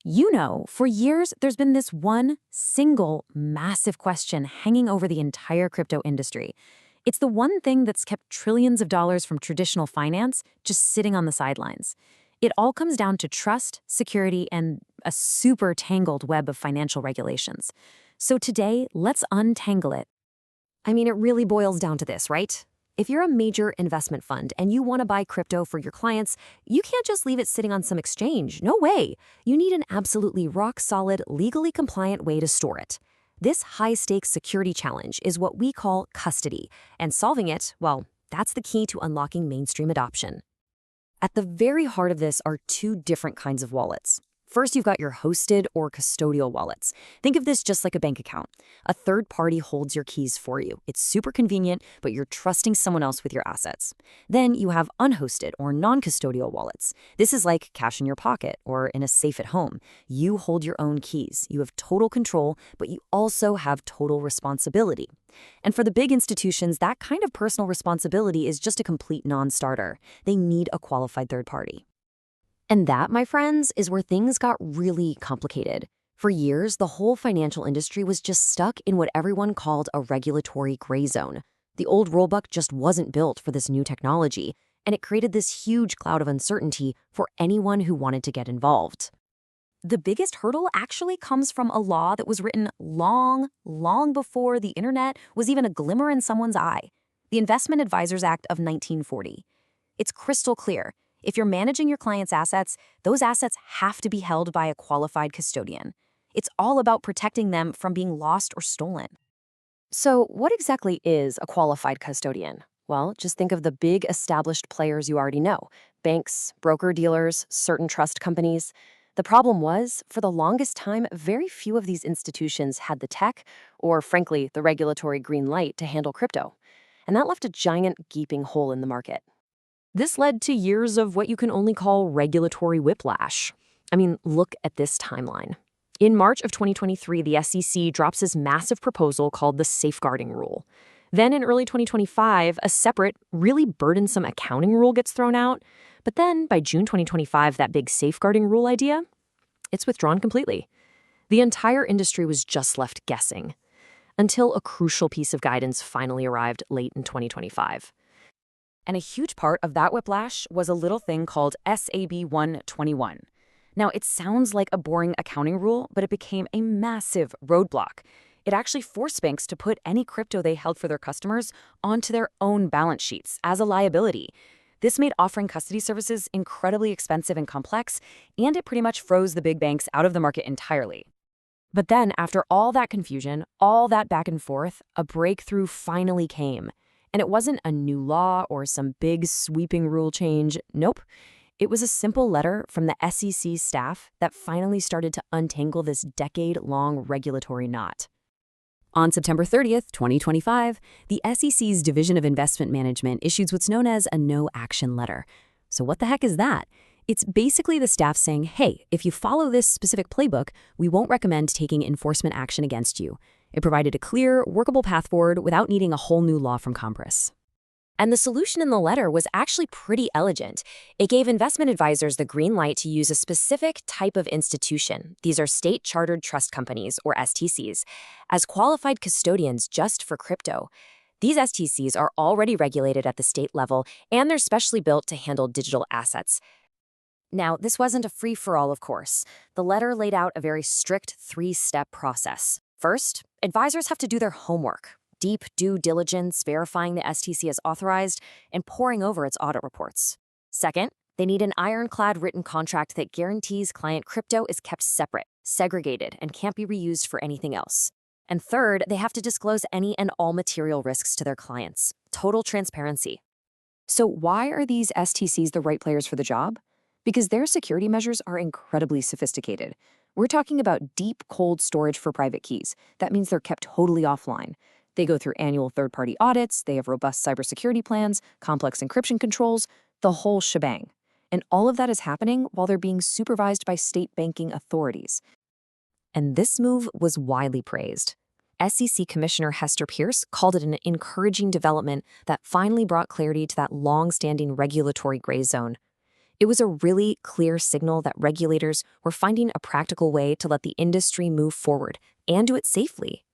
For years, there's been this one single massive question hanging over the entire crypto industry. It's the one thing that's kept trillions of dollars from traditional finance just sitting on the sidelines. It all comes down to trust, security, and a super tangled web of financial regulations. So today, let's untangle it. It really boils down to this, right? If you're a major investment fund and you want to buy crypto for your clients, you can't just leave it sitting on some exchange. No way. You need an absolutely rock-solid, legally compliant way to store it. This high-stakes security challenge is what we call custody, and solving it, well, that's the key to unlocking mainstream adoption. At the very heart of this are two different kinds of wallets. First, you've got your hosted or custodial wallets. Think of this just like a bank account. A third party holds your keys for you. It's super convenient, but you're trusting someone else with your assets. Then you have unhosted or non-custodial wallets. This is like cash in your pocket or in a safe at home. You hold your own keys. You have total control, but you also have total responsibility. And for the big institutions, that kind of personal responsibility is just a complete non-starter. They need a qualified third party. And that, my friends, is where things got really complicated. For years, the whole financial industry was just stuck in what everyone called a regulatory gray zone. The old rulebook just wasn't built for this new technology, and it created this huge cloud of uncertainty for anyone who wanted to get involved. The biggest hurdle actually comes from a law that was written long, long before the internet was even a glimmer in someone's eye. The Investment Advisors Act of 1940. It's crystal clear. If you're managing your client's assets, those assets have to be held by a qualified custodian. It's all about protecting them from being lost or stolen. So what exactly is a qualified custodian? Well, just think of the big established players you already know: banks, broker-dealers, certain trust companies. The problem was, for the longest time, very few of these institutions had the tech or, frankly, the regulatory green light to handle crypto. And that left a giant gaping hole in the market. This led to years of what you can only call regulatory whiplash. Look at this timeline. In March of 2023, the SEC drops this massive proposal called the safeguarding rule. Then in early 2025, a separate, really burdensome accounting rule gets thrown out. But then by June 2025, that big safeguarding rule idea, it's withdrawn completely. The entire industry was just left guessing until a crucial piece of guidance finally arrived late in 2025. And a huge part of that whiplash was a little thing called SAB 121. Now, it sounds like a boring accounting rule, but it became a massive roadblock. It actually forced banks to put any crypto they held for their customers onto their own balance sheets as a liability. This made offering custody services incredibly expensive and complex, and it pretty much froze the big banks out of the market entirely. But then, after all that confusion, all that back and forth, a breakthrough finally came. And it wasn't a new law or some big sweeping rule change. Nope. It was a simple letter from the SEC staff that finally started to untangle this decade-long regulatory knot. On September 30th, 2025, the SEC's Division of Investment Management issued what's known as a no-action letter. So what the heck is that? It's basically the staff saying, hey, if you follow this specific playbook, we won't recommend taking enforcement action against you. It provided a clear, workable path forward without needing a whole new law from Congress. And the solution in the letter was actually pretty elegant. It gave investment advisors the green light to use a specific type of institution. These are state-chartered trust companies, or STCs, as qualified custodians just for crypto. These STCs are already regulated at the state level, and they're specially built to handle digital assets. Now, this wasn't a free-for-all, of course. The letter laid out a very strict three-step process. First, advisors have to do their homework. Deep due diligence, verifying the STC is authorized, and poring over its audit reports. Second, they need an ironclad written contract that guarantees client crypto is kept separate, segregated, and can't be reused for anything else. And third, they have to disclose any and all material risks to their clients. Total transparency. So why are these STCs the right players for the job? Because their security measures are incredibly sophisticated. We're talking about deep, cold storage for private keys. That means they're kept totally offline. They go through annual third-party audits, they have robust cybersecurity plans, complex encryption controls, the whole shebang. And all of that is happening while they're being supervised by state banking authorities. And this move was widely praised. SEC Commissioner Hester Pierce called it an encouraging development that finally brought clarity to that long-standing regulatory gray zone. It was a really clear signal that regulators were finding a practical way to let the industry move forward and do it safely.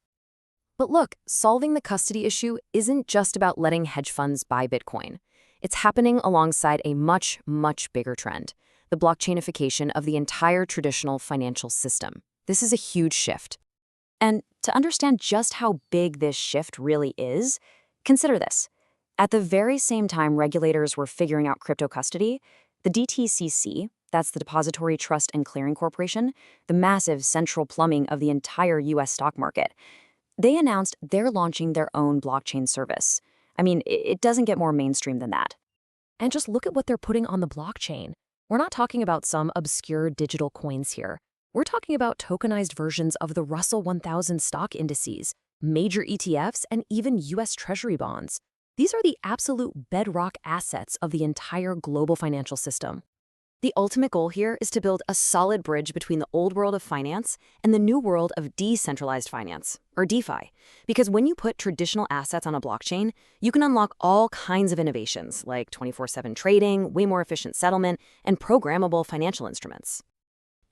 But look, solving the custody issue isn't just about letting hedge funds buy Bitcoin. It's happening alongside a much, much bigger trend, the blockchainification of the entire traditional financial system. This is a huge shift. And to understand just how big this shift really is, consider this. At the very same time regulators were figuring out crypto custody, the DTCC, that's the Depository Trust and Clearing Corporation, the massive central plumbing of the entire US stock market, they announced they're launching their own blockchain service. I mean, it doesn't get more mainstream than that. And just look at what they're putting on the blockchain. We're not talking about some obscure digital coins here. We're talking about tokenized versions of the Russell 1000 stock indices, major ETFs, and even US Treasury bonds. These are the absolute bedrock assets of the entire global financial system. The ultimate goal here is to build a solid bridge between the old world of finance and the new world of decentralized finance, or DeFi. Because when you put traditional assets on a blockchain, you can unlock all kinds of innovations like 24/7 trading, way more efficient settlement, and programmable financial instruments.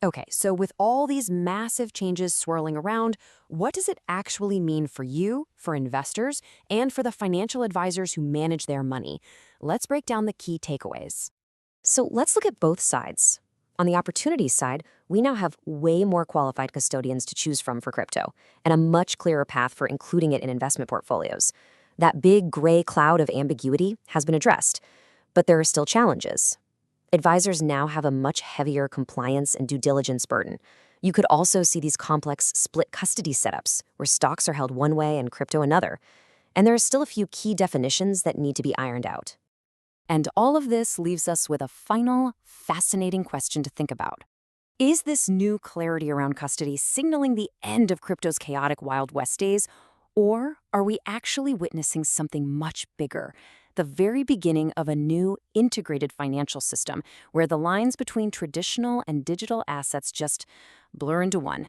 Okay, so with all these massive changes swirling around, what does it actually mean for you, for investors, and for the financial advisors who manage their money? Let's break down the key takeaways. So let's look at both sides. On the opportunity side, we now have way more qualified custodians to choose from for crypto, and a much clearer path for including it in investment portfolios. That big gray cloud of ambiguity has been addressed, but there are still challenges. Advisors now have a much heavier compliance and due diligence burden. You could also see these complex split custody setups, where stocks are held one way and crypto another. And there are still a few key definitions that need to be ironed out. And all of this leaves us with a final, fascinating question to think about. Is this new clarity around custody signaling the end of crypto's chaotic Wild West days, or are we actually witnessing something much bigger, the very beginning of a new integrated financial system where the lines between traditional and digital assets just blur into one?